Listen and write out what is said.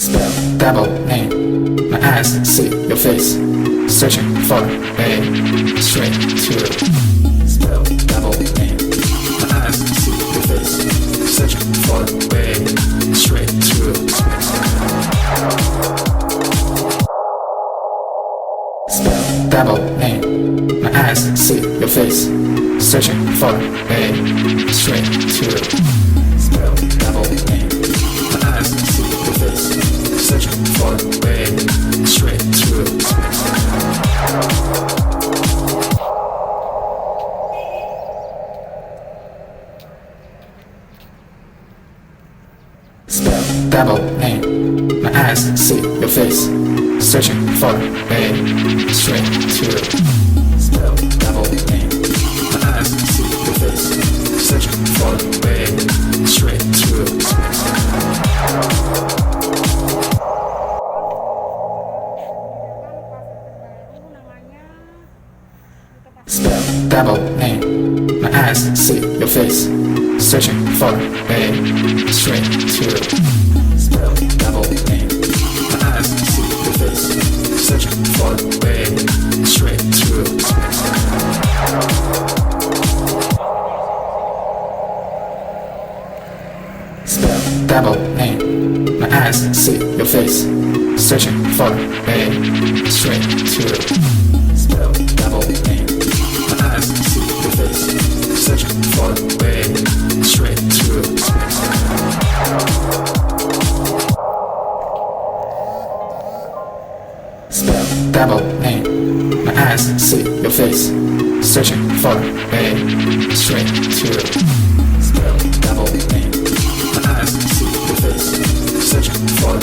Spell double name. My eyes see your face, searching for a straight to. Spell double name. My eyes see your face, searching for a straight to. Spell double name. My eyes see your face, searching for a straight to. Spell double name. My eyes see your face, searching for a straight to. Spell double name. My eyes see your face, searching for a straight to. Spell double name. My eyes see your face, searching for a straight to. Spell double name. My eyes see your face, searching for a straight to. Spell double name. My eyes see your face, searching for a straight to. Spell double name. My eyes see your face, searching for a straight to. Spell double name. My eyes see your face, searching for a straight to. Spell double name. My eyes see your face, searching for a straight to. Spell double name. My eyes see your face, searching for